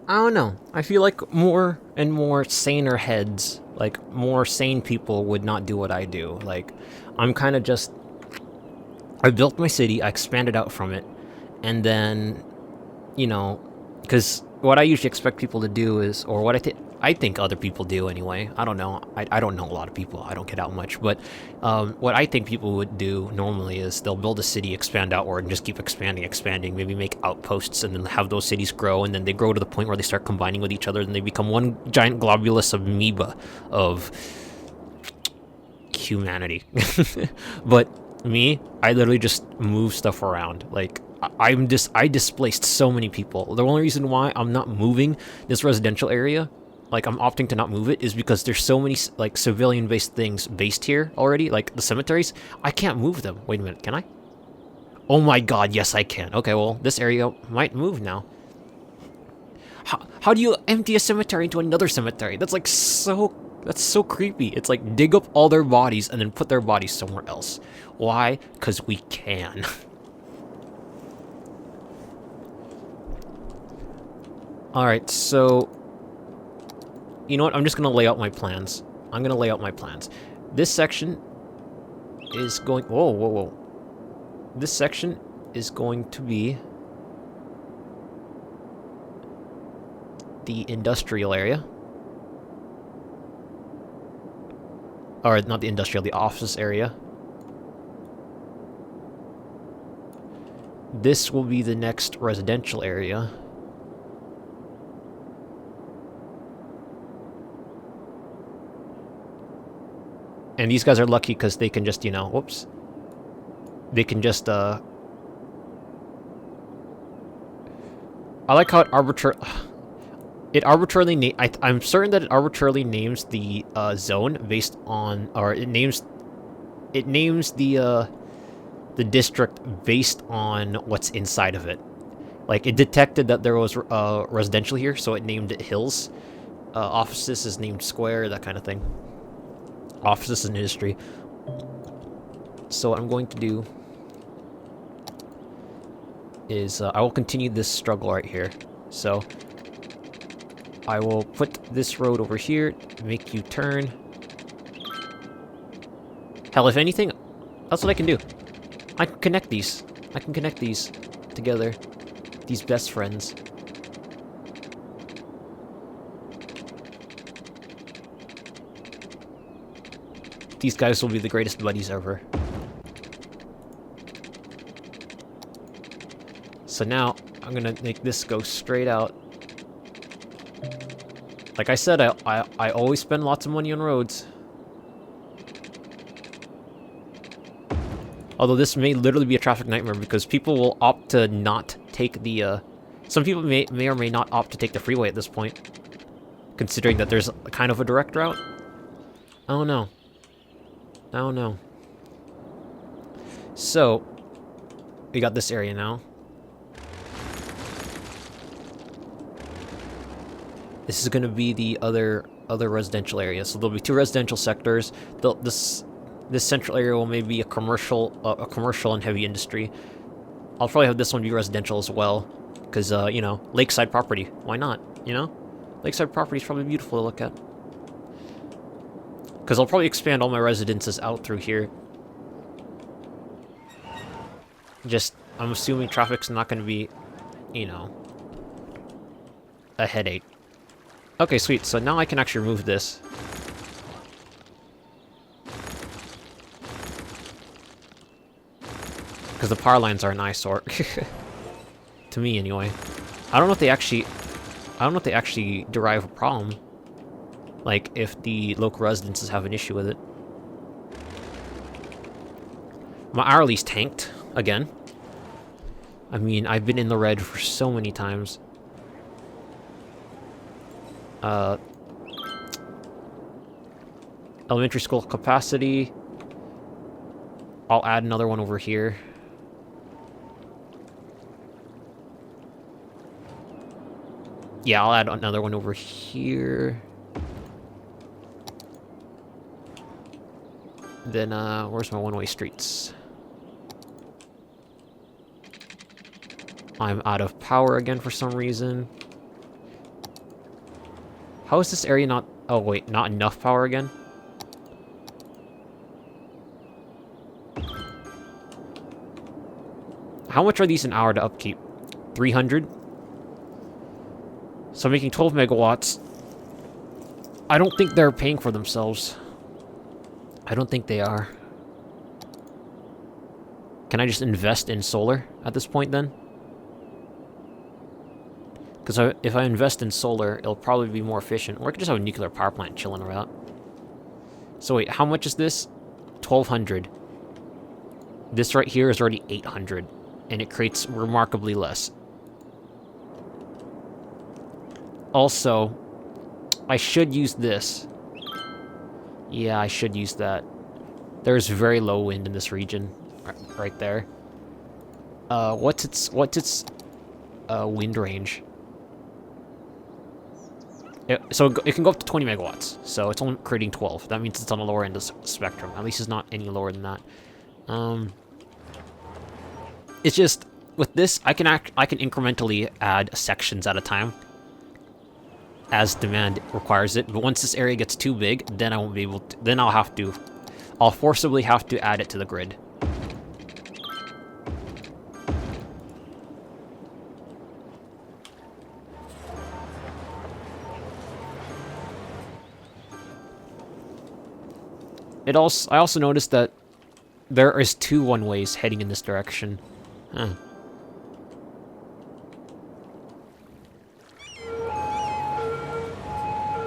I don't know. I feel like more and more saner heads, like more sane people, would not do what I do. Like, I'm kind of just. I built my city, I expanded out from it, and then, you know, because what I usually expect people to do is, or what I think other people do anyway. I don't know. I don't know a lot of people. I don't get out much. But what I think people would do normally is they'll build a city, expand outward, and just keep expanding, expanding. Maybe make outposts and then have those cities grow. And then they grow to the point where they start combining with each other. And they become one giant globulous amoeba of humanity. But me, I literally just move stuff around. Like, I displaced so many people. The only reason why I'm not moving this residential area, like I'm opting to not move it, is because there's so many like civilian-based things based here already, like the cemeteries. I can't move them. Wait a minute, can I? Oh my god, yes I can. Okay, well, this area might move now. How do you empty a cemetery into another cemetery? That's like so... That's so creepy. It's like dig up all their bodies and then put their bodies somewhere else. Why? Because we can. Alright, so... You know what? I'm just going to lay out my plans. I'm going to lay out my plans. This section is going... Whoa, whoa, whoa. This section is going to be the industrial area. Or not the industrial, the office area. This will be the next residential area. And these guys are lucky because they can just, you know, whoops. They can just, I like how it arbitrarily I'm certain that it arbitrarily names the zone based on, or it names the district based on what's inside of it. Like, it detected that there was residential here, so it named it hills. Offices is named square, that kind of thing. Offices and industry. So what I'm going to do is I will continue this struggle right here. So I will put this road over here, make you turn. Hell, if anything, that's what I can do. I can connect these. I can connect these together. These best friends. These guys will be the greatest buddies ever. So now, I'm gonna make this go straight out. Like I said, I always spend lots of money on roads. Although this may literally be a traffic nightmare because people will opt to not take the, some people may or may not opt to take the freeway at this point. Considering that there's kind of a direct route. I don't know. I don't know. So, we got this area now. This is going to be the other residential area. So there'll be two residential sectors. This central area will maybe be a commercial and heavy industry. I'll probably have this one be residential as well, because you know, lakeside property. Why not? You know, lakeside property is probably beautiful to look at. Because I'll probably expand all my residences out through here. Just, I'm assuming traffic's not going to be, you know, a headache. Okay, sweet. So now I can actually remove this. Because the power lines are an eyesore. To me, anyway. I don't know if they actually derive a problem. Like, if the local residences have an issue with it. My hourly's tanked, again. I mean, I've been in the red for so many times. Elementary school capacity. I'll add another one over here. Yeah, I'll add another one over here. Then, where's my one-way streets? I'm out of power again for some reason. How is this area not... Oh, wait, not enough power again? How much are these an hour to upkeep? 300? So making 12 megawatts. I don't think they're paying for themselves. I don't think they are. Can I just invest in solar at this point then? Because if I invest in solar, it'll probably be more efficient. Or I could just have a nuclear power plant chilling around. So wait, how much is this? 1,200. This right here is already 800. And it creates remarkably less. Also, I should use this. Yeah, I should use that. There's very low wind in this region. Right there. What's its wind range? So it can go up to 20 megawatts. So it's only creating 12. That means it's on the lower end of the spectrum. At least it's not any lower than that. It's just with this, I can incrementally add sections at a time as demand requires it. But once this area gets too big, then I won't be able to. Then I'll forcibly have to add it to the grid. I also noticed that there is 2 one-ways heading in this direction. Huh.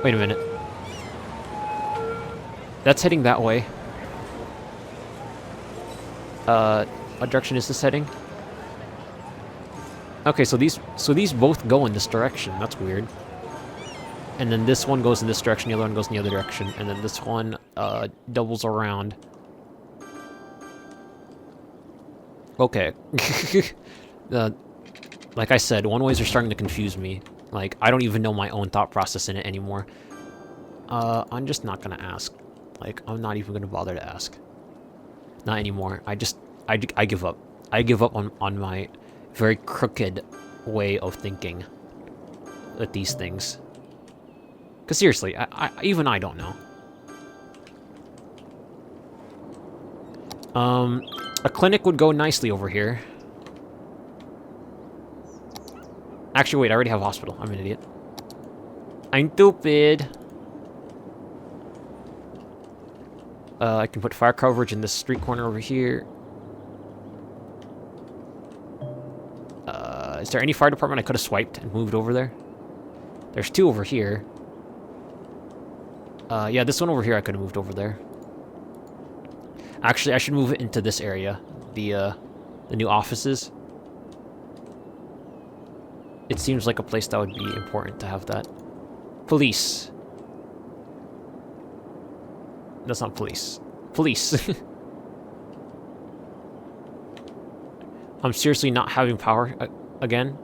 Wait a minute. That's heading that way. What direction is this heading? Okay, so these both go in this direction. That's weird. And then this one goes in this direction, the other one goes in the other direction, and then this one doubles around. Okay. Like I said, one-ways are starting to confuse me. Like, I don't even know my own thought process in it anymore. I'm just not gonna ask. Like, I'm not even gonna bother to ask. Not anymore. I give up. I give up on my very crooked way of thinking with these things. Because seriously, even I don't know. A clinic would go nicely over here. Actually, wait, I already have a hospital. I'm an idiot. I'm stupid. I can put fire coverage in this street corner over here. Is there any fire department I could have swiped and moved over there? There's 2 over here. Yeah, this one over here I could have moved over there. Actually, I should move it into this area. The new offices. It seems like a place that would be important to have that. Police. That's not police. Police. I'm seriously not having power again.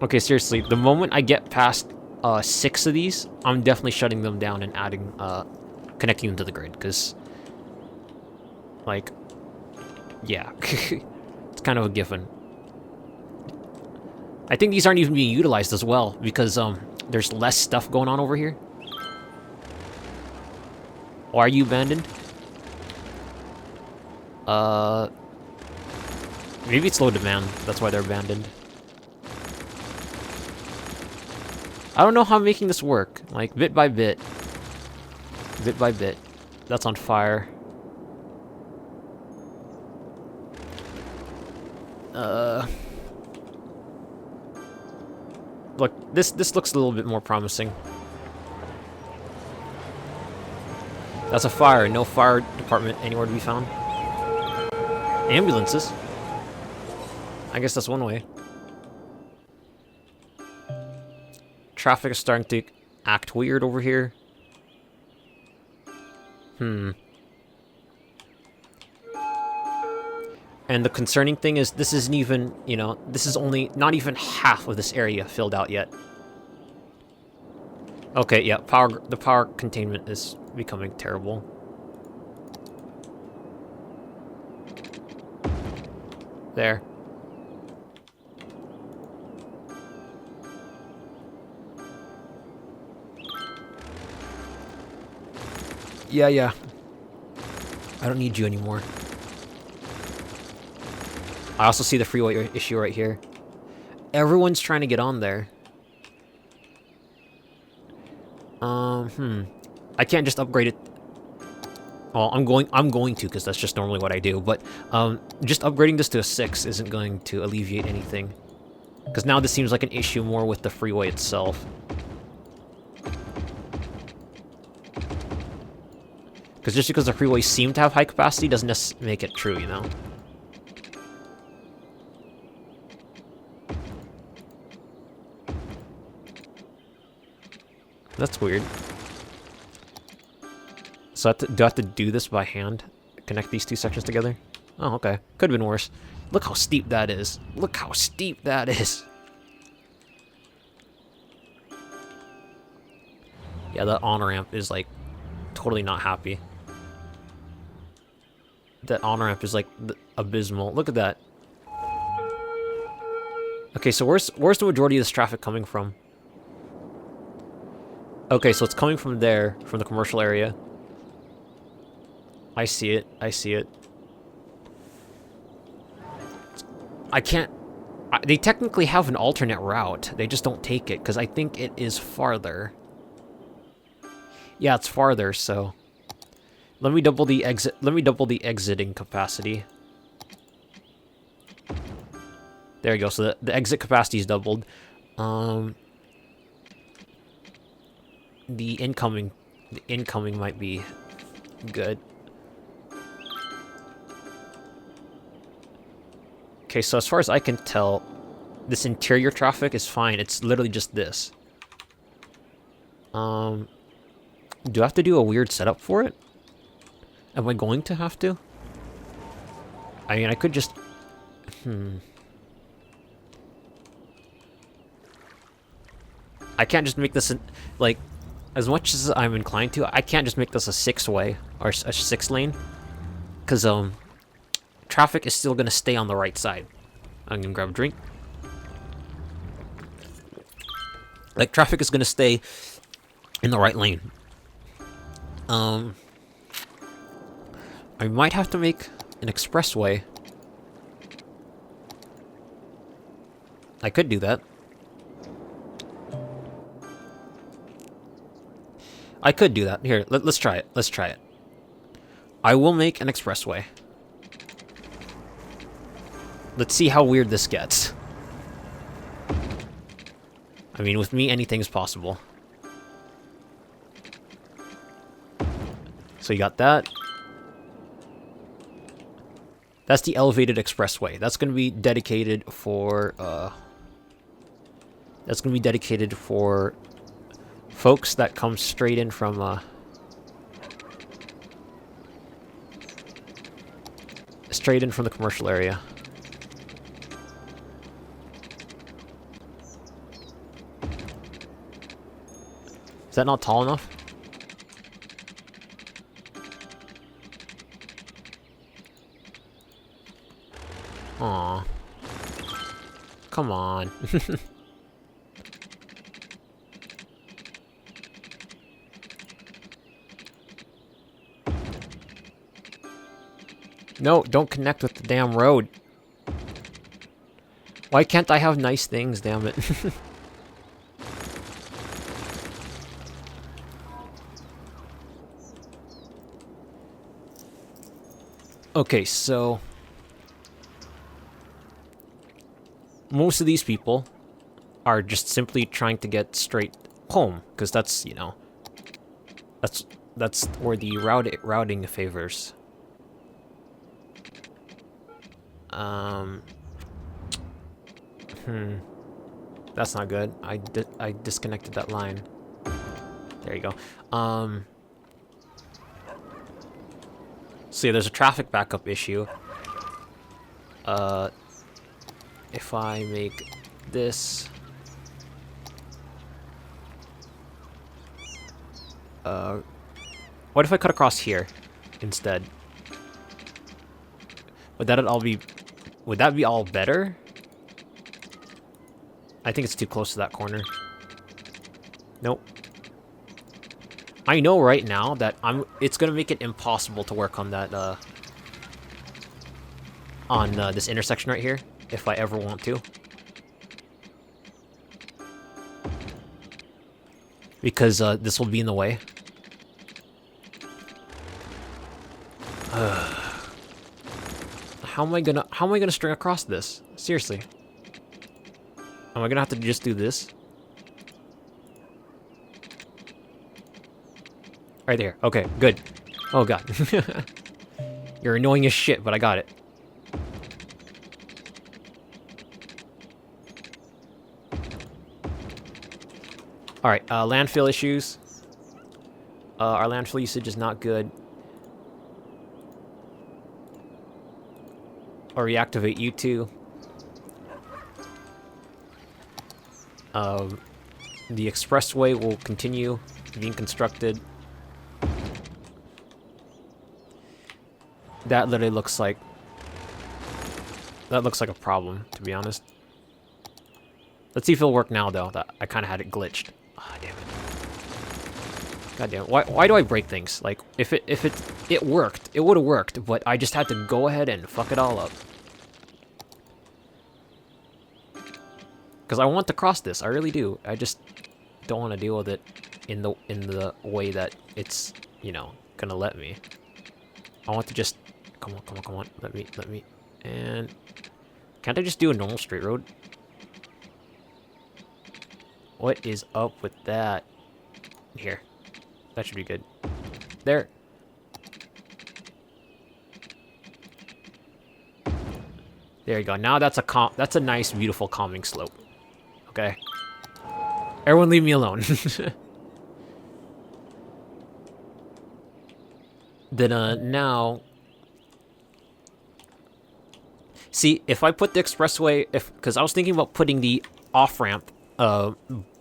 Okay, seriously, the moment I get past 6 of these, I'm definitely shutting them down and adding, connecting them to the grid, because, like, yeah, it's kind of a given. I think these aren't even being utilized as well, because, there's less stuff going on over here. Why are you abandoned? Maybe it's low demand, that's why they're abandoned. I don't know how I'm making this work. Like, bit by bit. Bit by bit. That's on fire. Look, this looks a little bit more promising. That's a fire. No fire department anywhere to be found. Ambulances. I guess that's one way. Traffic is starting to act weird over here. And the concerning thing is, this isn't even, you know, this is only, not even half of this area filled out yet. Okay, yeah, the power containment is becoming terrible. There. Yeah, yeah. I don't need you anymore. I also see the freeway issue right here. Everyone's trying to get on there. I can't just upgrade it. Well, I'm going to, because that's just normally what I do, but just upgrading this to a 6 isn't going to alleviate anything. Because now this seems like an issue more with the freeway itself. Because just because the freeways seem to have high capacity doesn't necessarily make it true, you know? That's weird. So do I have to do this by hand? Connect these two sections together? Oh, okay. Could have been worse. Look how steep that is. Look how steep that is. Yeah, that on-ramp is, like, totally not happy. That on-ramp is, like, abysmal. Look at that. Okay, so where's the majority of this traffic coming from? Okay, so it's coming from there, from the commercial area. I see it. I see it. I can't... they technically have an alternate route. They just don't take it, because I think it is farther. Yeah, it's farther, so... Let me double the exit... Let me double the exiting capacity. There you go, so the exit capacity is doubled. The incoming might be good. Okay, so as far as I can tell, this interior traffic is fine. It's literally just this. Do I have to do a weird setup for it? Am I going to have to? I mean, I could just... I can't just make this, like, as much as I'm inclined to, I can't just make this a 6-way, or a 6-lane. Because, traffic is still gonna stay on the right side. I'm gonna grab a drink. Like, traffic is gonna stay in the right lane. I might have to make an expressway. I could do that. I could do that. Here, let's try it. Let's try it. I will make an expressway. Let's see how weird this gets. I mean, with me, anything's possible. So you got that. That's the elevated expressway. That's going to be dedicated for, that's going to be dedicated for folks that come straight in from, straight in from the commercial area. Is that not tall enough? Aw. Come on. No, don't connect with the damn road. Why can't I have nice things, damn it? Okay, so... most of these people are just simply trying to get straight home, because that's, you know... That's where the routing favors. That's not good. I disconnected that line. There you go. So yeah, there's a traffic backup issue. If I make this... what if I cut across here instead? Would that be all better? I think it's too close to that corner. Nope. I know right now that it's gonna make it impossible to work on that, this intersection right here, if I ever want to. Because, this will be in the way. How am I gonna string across this? Seriously. Am I gonna have to just do this? Right there. Okay, good. Oh god. You're annoying as shit, but I got it. Alright, landfill issues. Our landfill usage is not good. Or reactivate you two. The expressway will continue being constructed. That literally looks like... That looks like a problem, to be honest. Let's see if it'll work now, though. I kind of had it glitched. Ah, damn it. God damn it. Why do I break things? Like, if it worked, it would have worked, but I just had to go ahead and fuck it all up. Because I want to cross this, I really do. I just don't want to deal with it in the way that it's, you know, gonna let me. I want to just... Come on. Let me... And... Can't I just do a normal straight road? What is up with that? Here. That should be good. There. There you go. Now that's a nice, beautiful, calming slope. Okay. Everyone leave me alone. Then, now... See, if I put the expressway... Because I was thinking about putting the off-ramp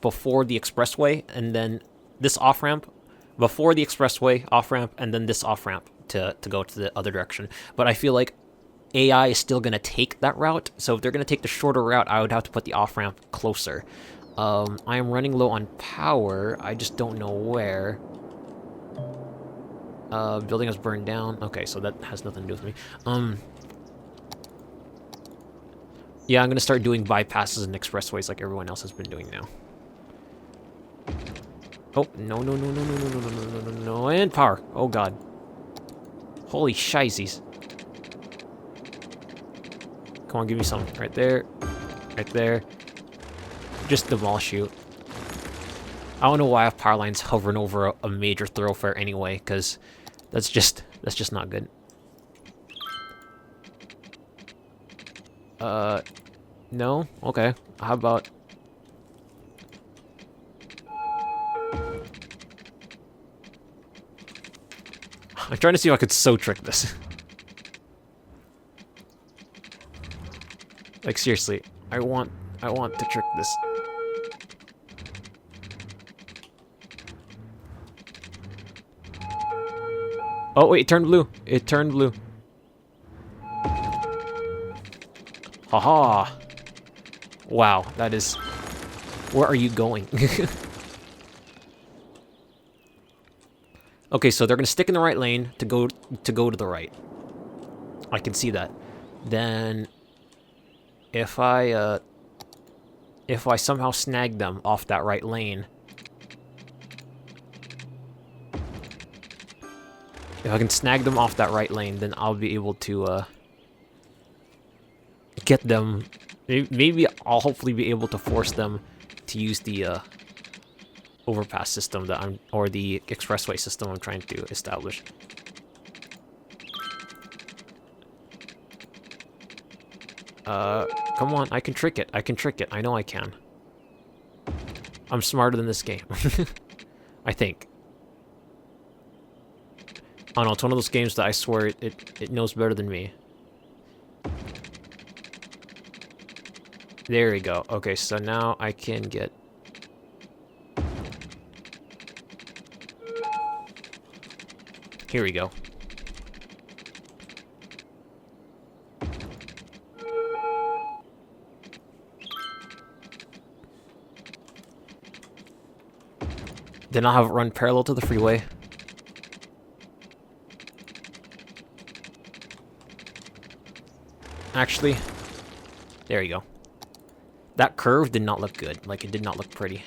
before the expressway, and then this off-ramp before the expressway, off-ramp, and then this off-ramp to go to the other direction. But I feel like AI is still going to take that route, so if they're going to take the shorter route, I would have to put the off-ramp closer. I am running low on power. I just don't know where. Building has burned down. Okay, so that has nothing to do with me. Yeah, I'm going to start doing bypasses and expressways like everyone else has been doing now. Oh, no, and power. Oh, God. Holy shizies. Come on, give me some. Right there. Right there. Just demolish you. I don't know why I have power lines hovering over a major thoroughfare anyway, because that's just not good. No? Okay. How about... I'm trying to see if I could so trick this. Like, seriously. I want to trick this. Oh, wait, it turned blue. It turned blue. Haha. Wow, that is... Where are you going? Okay, so they're gonna stick in the right lane to go to the right. I can see that. Then, if I somehow snag them off that right lane, if I can snag them off that right lane, then I'll be able to get them. Maybe I'll hopefully be able to force them to use the overpass system that or the expressway system I'm trying to establish. Come on, I can trick it. I can trick it. I know I can. I'm smarter than this game. I think. Oh no, it's one of those games that I swear it knows better than me. There we go. Okay, so now I can get... Here we go. Then I'll have it run parallel to the freeway. Actually, there you go. That curve did not look good. Like, it did not look pretty.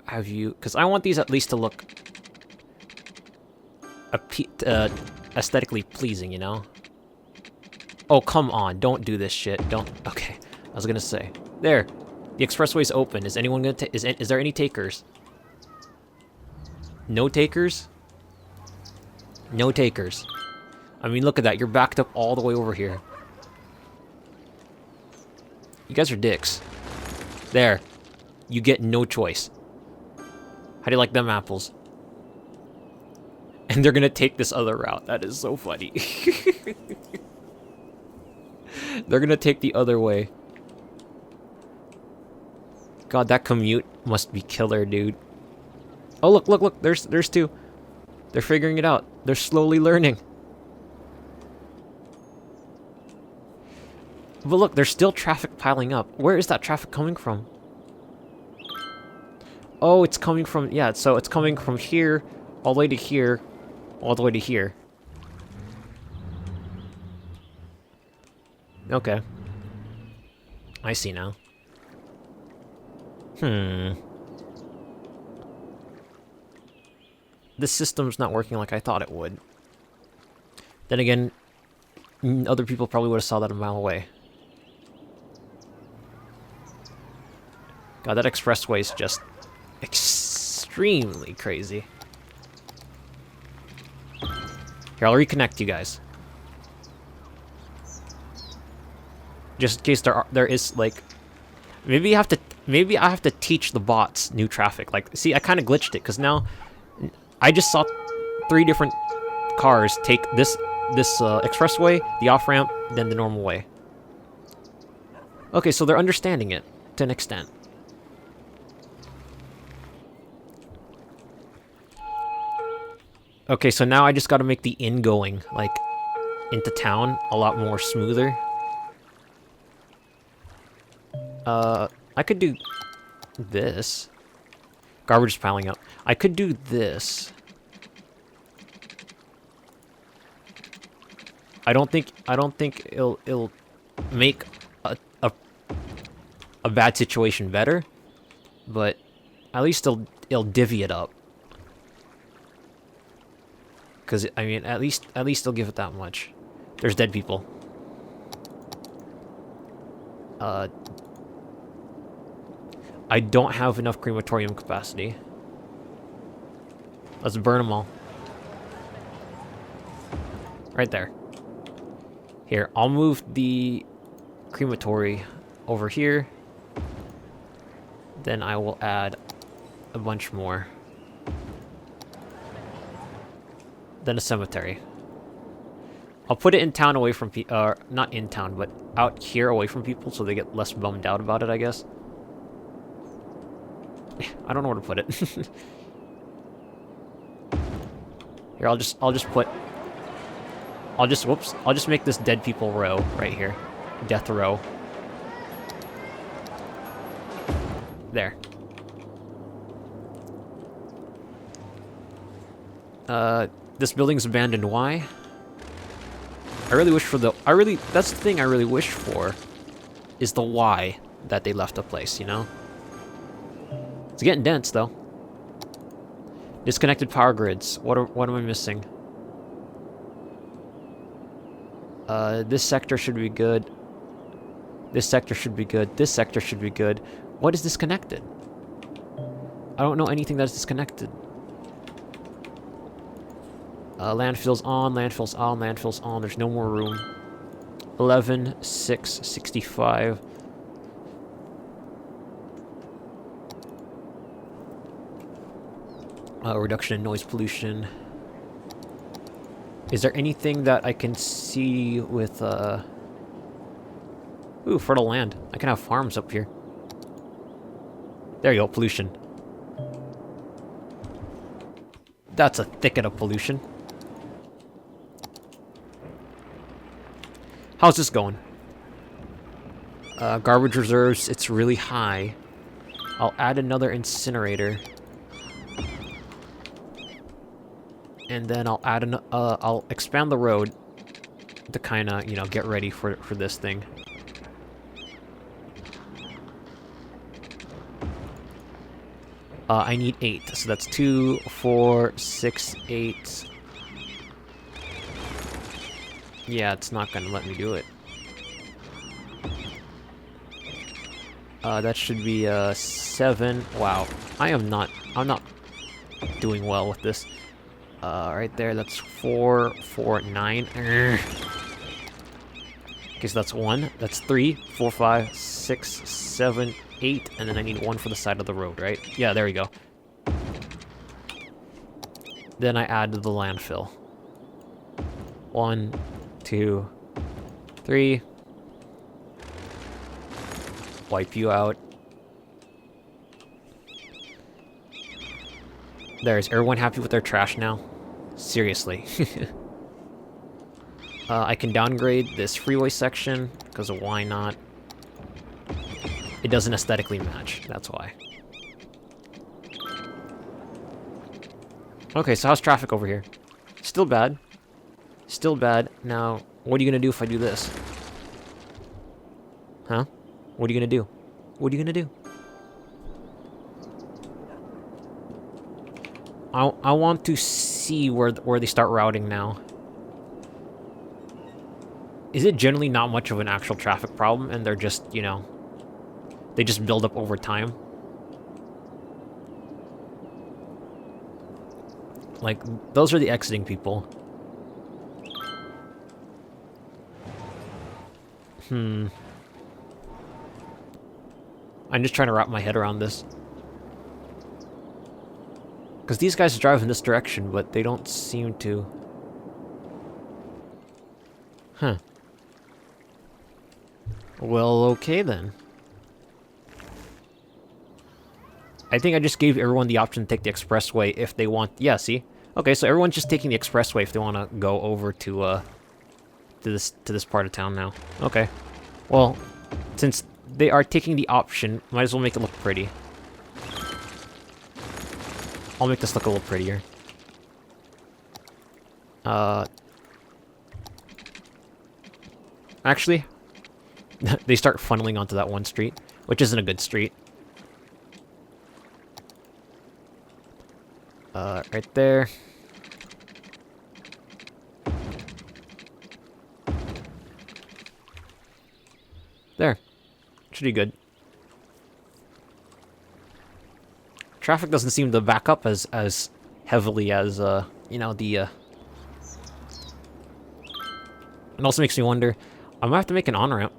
Have you... Because I want these at least to look... aesthetically pleasing, you know? Oh, come on. Don't do this shit. Don't... Okay. I was gonna say. There. The expressway's open. Is anyone gonna take... Is there any takers? No takers? No takers. I mean, look at that. You're backed up all the way over here. You guys are dicks. There. You get no choice. How do you like them apples? And they're gonna take this other route. That is so funny. They're gonna take the other way. God, that commute must be killer, dude. Oh, look, look, look. There's two. They're figuring it out. They're slowly learning. But look, there's still traffic piling up. Where is that traffic coming from? Oh, it's coming from... Yeah, so it's coming from here, all the way to here, all the way to here. Okay. I see now. This system's not working like I thought it would. Then again, other people probably would have saw that a mile away. God, that expressway is just extremely crazy. Here, I'll reconnect you guys. Just in case there is like, maybe I have to teach the bots new traffic. Like, see, I kind of glitched it because now I just saw 3 different cars take this expressway, the off ramp, then the normal way. Okay, so they're understanding it to an extent. Okay, so now I just gotta make the ingoing, like, into town a lot more smoother. I could do this. Garbage is piling up. I could do this. I don't think it'll make a bad situation better, but at least it'll divvy it up. Because, I mean, at least they'll give it that much. There's dead people. I don't have enough crematorium capacity. Let's burn them all. Right there. Here, I'll move the crematory over here. Then I will add a bunch more. Then a cemetery. I'll put it in town away from people, not in town, but out here away from people so they get less bummed out about it, I guess. I don't know where to put it. Here, I'll just make this dead people row right here. Death row. There. This building's abandoned. Why? I really wish for that's the thing I really wish for, is the why that they left a place, you know? It's getting dense, though. Disconnected power grids. What am I missing? This sector should be good. This sector should be good. This sector should be good. What is disconnected? I don't know anything that's disconnected. Landfill's on, landfill's on, landfill's on. There's no more room. 11, 6, 65. Reduction in noise pollution. Is there anything that I can see with, Ooh, fertile land. I can have farms up here. There you go, pollution. That's a thicket of pollution. How's this going? Garbage reserves, it's really high. I'll add another incinerator. And then I'll add I'll expand the road to kind of, you know, get ready for this thing. I need 8, so that's 2, 4, 6, 8. Yeah, it's not gonna let me do it. That should be 7. Wow, I'm not doing well with this. Right there, that's 4, 4, 9. Okay, so that's 1. That's 3, 4, 5, 6, 7, 8, and then I need 1 for the side of the road, right? Yeah, there we go. Then I add the landfill. 1, 2, 3. Wipe you out. Is everyone happy with their trash now? Seriously. I can downgrade this freeway section, because of why not? It doesn't aesthetically match, that's why. Okay, so how's traffic over here? Still bad. Still bad. Now, what are you gonna do if I do this? Huh? What are you gonna do? What are you gonna do? I want to see where they start routing now. Is it generally not much of an actual traffic problem, and they're just, you know, they just build up over time? Like, those are the exiting people. I'm just trying to wrap my head around this. Because these guys drive in this direction, but they don't seem to. Huh. Well, okay then. I think I just gave everyone the option to take the expressway if they want. Yeah, see? Okay, so everyone's just taking the expressway if they want to go over to this part of town now. Okay. Well, since they are taking the option, might as well make it look pretty. I'll make this look a little prettier. Actually, they start funneling onto that one street, which isn't a good street. Right there. There. Should be good. Traffic doesn't seem to back up as heavily as, you know, the, It also makes me wonder, I might have to make an on-ramp.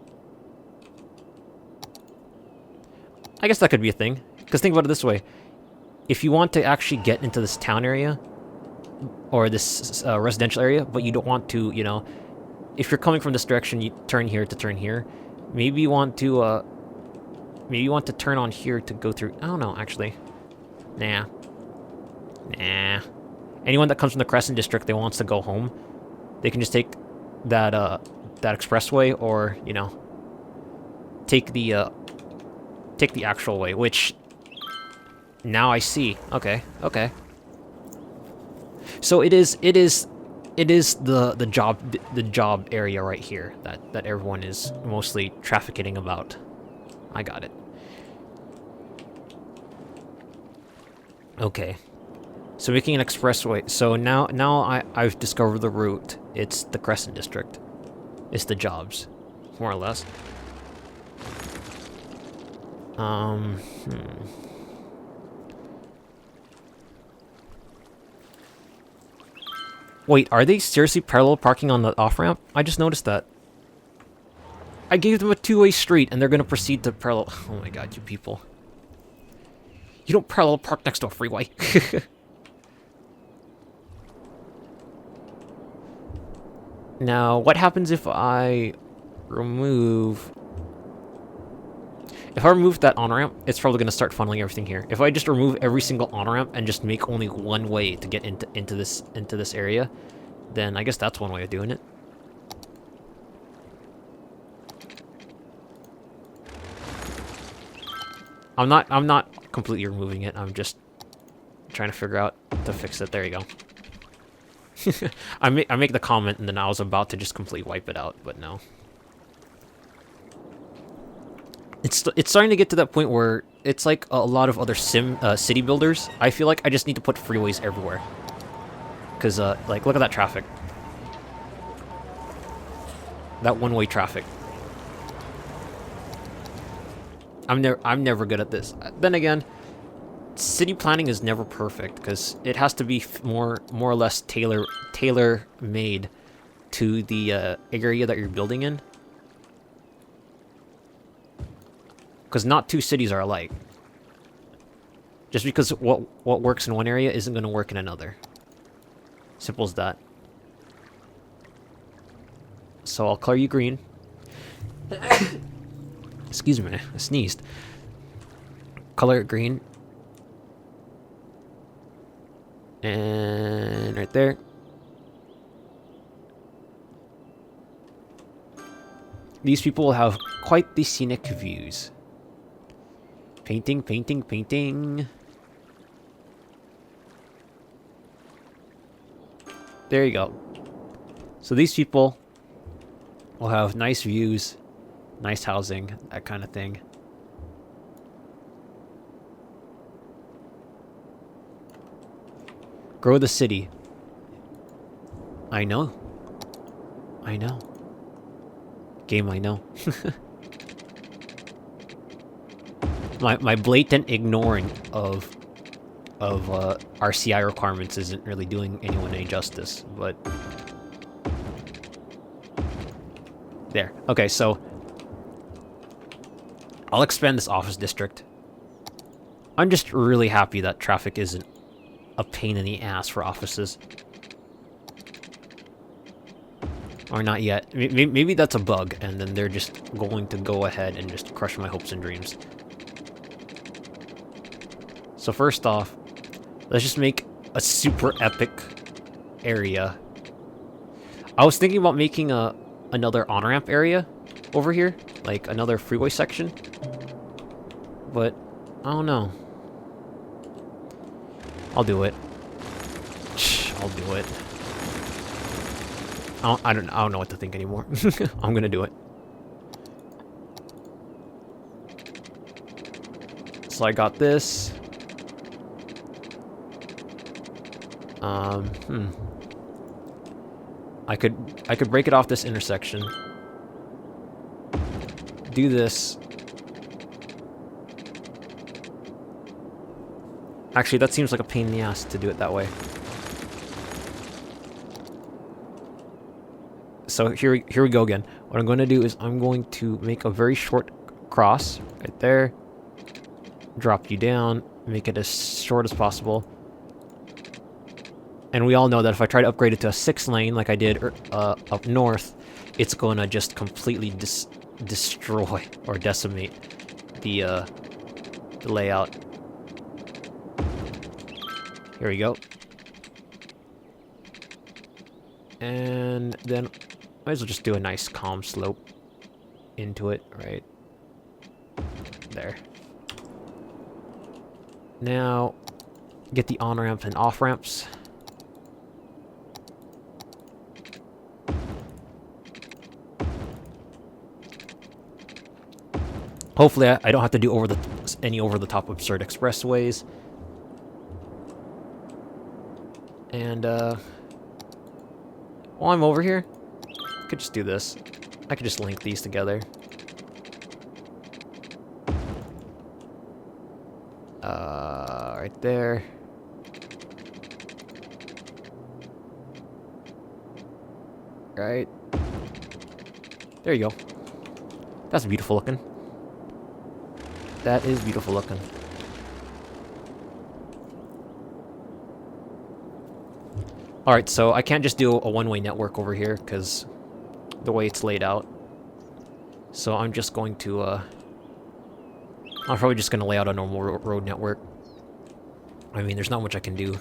I guess that could be a thing. Because think about it this way. If you want to actually get into this town area, or this residential area, but you don't want to, you know, if you're coming from this direction, you turn here to turn here. Maybe you want to turn on here to go through. I don't know, actually. Nah. Anyone that comes from the Crescent District that wants to go home, they can just take that that expressway, or, you know, take the actual way, which now I see. Okay. So it is the job area right here that everyone is mostly trafficking about. I got it. Okay. So making an expressway. So now I've discovered the route. It's the Crescent District. It's the jobs, more or less. Wait, are they seriously parallel parking on the off-ramp? I just noticed that. I gave them a two-way street, and they're gonna proceed to parallel... Oh my god, you people. You don't parallel park next to a freeway. Now, what happens if I remove... If I remove that on-ramp, it's probably going to start funneling everything here. If I just remove every single on-ramp and just make only one way to get into this area, then I guess that's one way of doing it. I'm not completely removing it. I'm just trying to figure out to fix it. There you go. I make the comment and then I was about to just completely wipe it out, but no. It's starting to get to that point where it's like a lot of other city builders. I feel like I just need to put freeways everywhere. Cause like look at that traffic. That one-way traffic. I'm never good at this. Then again, city planning is never perfect because it has to be more or less tailor made to the area that you're building in. Because not two cities are alike. Just because what works in one area isn't going to work in another. Simple as that. So I'll color you green. Excuse me, I sneezed. Color it green. And right there. These people will have quite the scenic views. Painting, painting, painting. There you go. So these people will have nice views, nice housing, that kind of thing. Grow the city. I know. I know. Game, I know. my blatant ignoring of RCI requirements isn't really doing anyone any justice, but there. Okay, so I'll expand this office district. I'm just really happy that traffic isn't a pain in the ass for offices. Or not yet. Maybe that's a bug, and then they're just going to go ahead and just crush my hopes and dreams. So first off, let's just make a super epic area. I was thinking about making another on-ramp area over here, like another freeway section. But I don't know. I'll do it. I'll do it. I don't know what to think anymore. I'm gonna do it. So I got this. I could break it off this intersection. Do this. Actually, that seems like a pain in the ass to do it that way. So here we go again. What I'm going to do is I'm going to make a very short cross right there. Drop you down. Make it as short as possible. And we all know that if I try to upgrade it to a 6-lane like I did up north, it's going to just completely destroy or decimate the layout. Here we go. And then might as well just do a nice calm slope into it, right there. Now, get the on-ramps and off-ramps. Hopefully I don't have to do any over-the-top absurd expressways. And, while I'm over here, I could just do this. I could just link these together. Right there. Right. There you go. That's beautiful looking. That is beautiful looking. Alright, so I can't just do a one-way network over here, because the way it's laid out. So I'm just going to, I'm probably just going to lay out a normal road network. I mean, there's not much I can do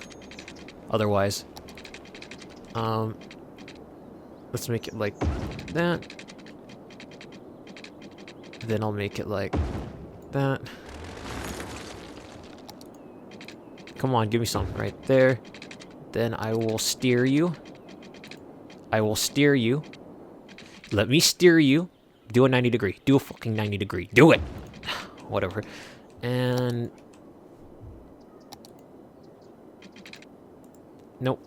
otherwise. Let's make it like that. Then I'll make it like that. Come on, give me some. Right there. Then I will steer you. I will steer you. Let me steer you. Do a 90 degree. Do a fucking 90 degree. Do it! Whatever. And... Nope.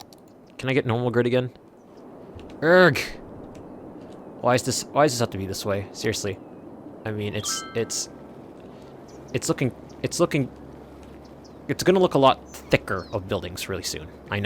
Can I get normal grid again? Urgh! Why does this have to be this way? Seriously. I mean, it's looking... It's gonna look a lot thicker of buildings really soon. I know.